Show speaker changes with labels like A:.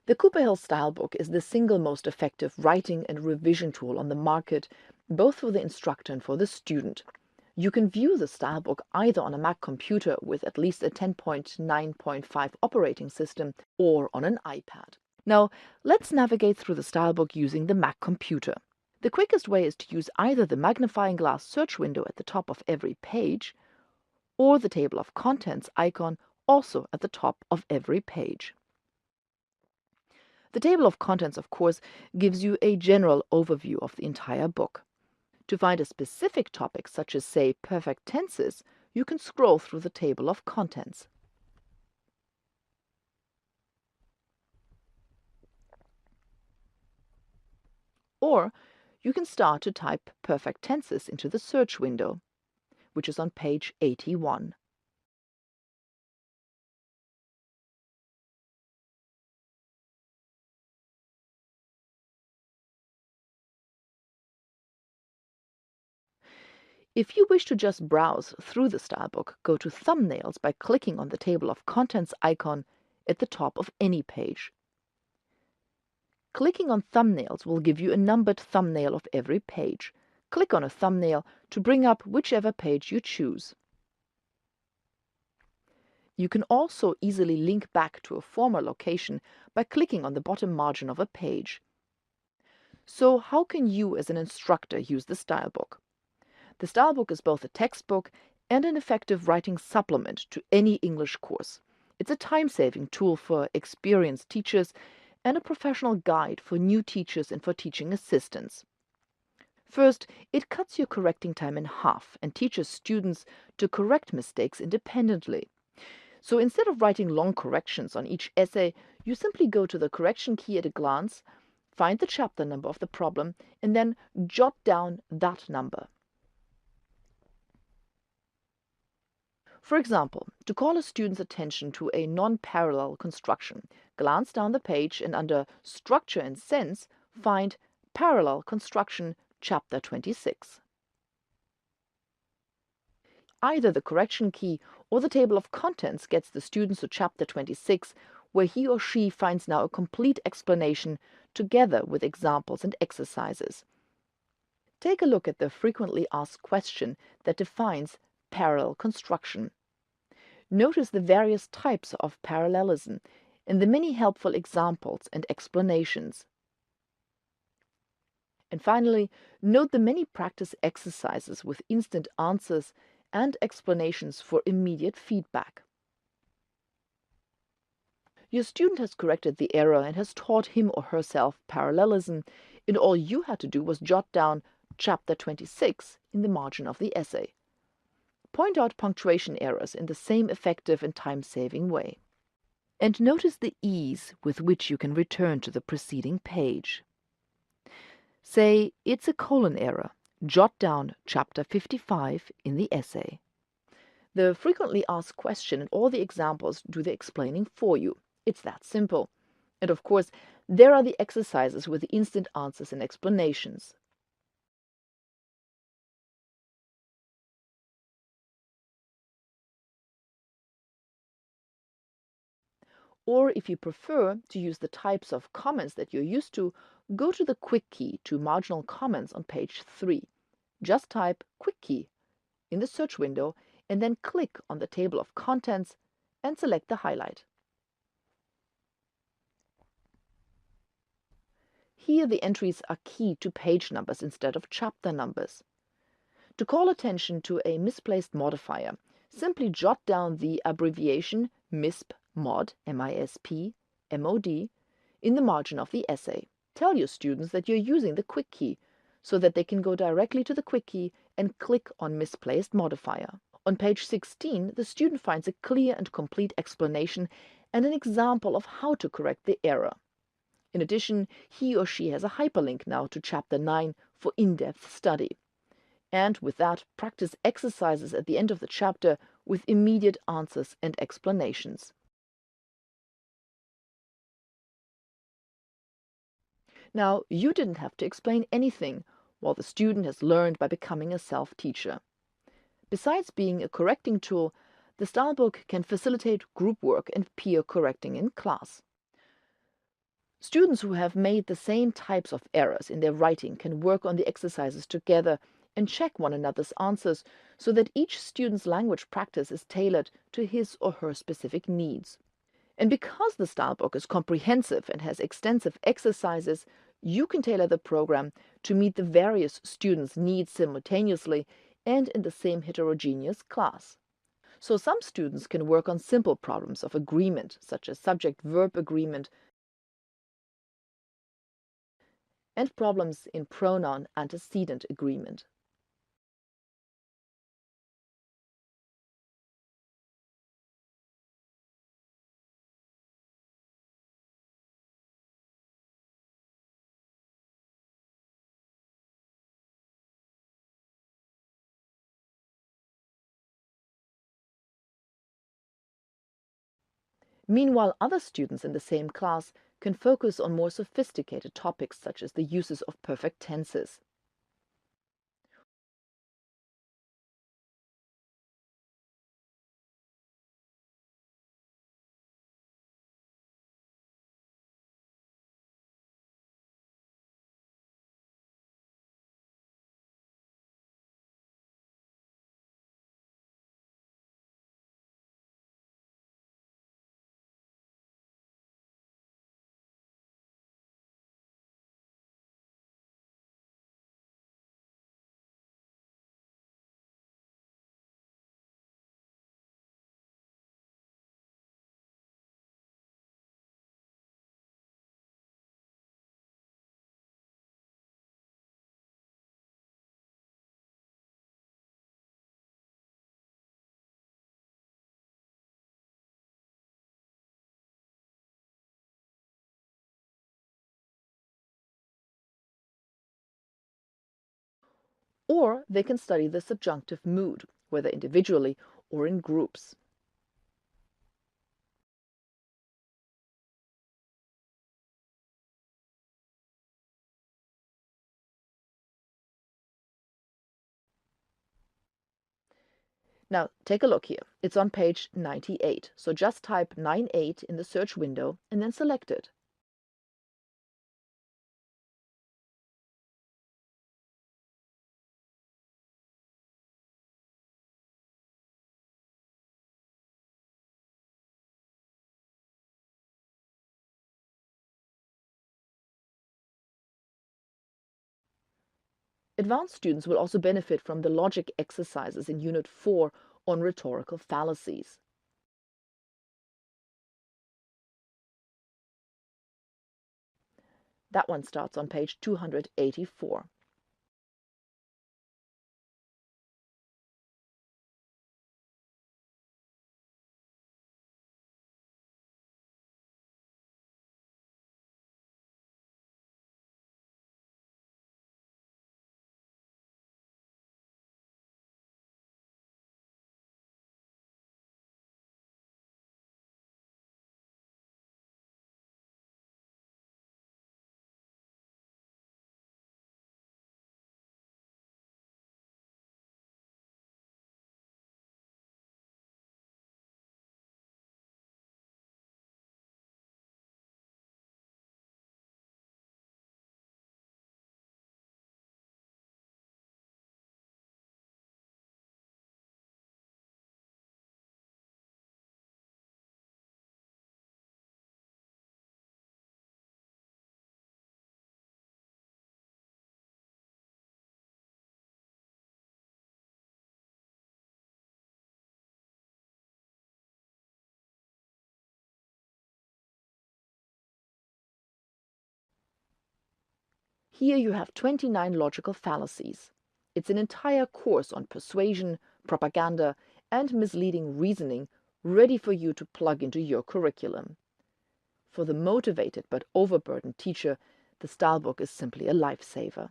A: The Cooper Hill Stylebook is the single most effective writing and revision tool on the market, both for the instructor and for the student. You can view the Stylebook either on a Mac computer with at least a 10.9.5 operating system or on an iPad. Now, let's navigate through the Stylebook using the Mac computer. The quickest way is to use either the magnifying glass search window at the top of every page or the table of contents icon also at the top of every page. The table of contents, of course, gives you a general overview of the entire book. To find a specific topic, such as, say, perfect tenses, you can scroll through the table of contents. Or you can start to type perfect tenses into the search window, which is on page 81. If you wish to just browse through the Stylebook, go to Thumbnails by clicking on the table of contents icon at the top of any page. Clicking on Thumbnails will give you a numbered thumbnail of every page. Click on a thumbnail to bring up whichever page you choose. You can also easily link back to a former location by clicking on the bottom margin of a page. So how can you as an instructor use the Stylebook? The Stylebook is both a textbook and an effective writing supplement to any English course. It's a time-saving tool for experienced teachers and a professional guide for new teachers and for teaching assistants. First, it cuts your correcting time in half and teaches students to correct mistakes independently. So instead of writing long corrections on each essay, you simply go to the correction key at a glance, find the chapter number of the problem, and then jot down that number. For example, to call a student's attention to a non-parallel construction, glance down the page and under Structure and Sense, find Parallel Construction, Chapter 26. Either the correction key or the table of contents gets the student to Chapter 26, where he or she finds now a complete explanation together with examples and exercises. Take a look at the frequently asked question that defines parallel construction. Notice the various types of parallelism and the many helpful examples and explanations. And finally, note the many practice exercises with instant answers and explanations for immediate feedback. Your student has corrected the error and has taught him or herself parallelism, and all you had to do was jot down Chapter 26 in the margin of the essay. Point out punctuation errors in the same effective and time-saving way. And notice the ease with which you can return to the preceding page. Say it's a colon error. Jot down Chapter 55 in the essay. The frequently asked question and all the examples do the explaining for you. It's that simple. And of course, there are the exercises with the instant answers and explanations. Or if you prefer to use the types of comments that you're used to, go to the quick key to Marginal Comments on page 3. Just type quick key in the search window and then click on the table of contents and select the highlight. Here the entries are keyed to page numbers instead of chapter numbers. To call attention to a misplaced modifier, simply jot down the abbreviation MISP mod, M-I-S-P, M-O-D, in the margin of the essay. Tell your students that you're using the quick key so that they can go directly to the quick key and click on misplaced modifier. On page 16, the student finds a clear and complete explanation and an example of how to correct the error. In addition, he or she has a hyperlink now to Chapter 9 for in-depth study. And with that, practice exercises at the end of the chapter with immediate answers and explanations. Now, you didn't have to explain anything, while the student has learned by becoming a self-teacher. Besides being a correcting tool, the Stylebook can facilitate group work and peer correcting in class. Students who have made the same types of errors in their writing can work on the exercises together and check one another's answers so that each student's language practice is tailored to his or her specific needs. And because the stylebook is comprehensive and has extensive exercises, you can tailor the program to meet the various students' needs simultaneously and in the same heterogeneous class. So some students can work on simple problems of agreement, such as subject-verb agreement, and problems in pronoun-antecedent agreement. Meanwhile, other students in the same class can focus on more sophisticated topics such as the uses of perfect tenses. Or they can study the subjunctive mood, whether individually or in groups. Now, take a look here. It's on page 98. So just type 98 in the search window and then select it. Advanced students will also benefit from the logic exercises in Unit 4 on rhetorical fallacies. That one starts on page 284. Here you have 29 logical fallacies. It's an entire course on persuasion, propaganda, and misleading reasoning ready for you to plug into your curriculum. For the motivated but overburdened teacher, the stylebook is simply a lifesaver.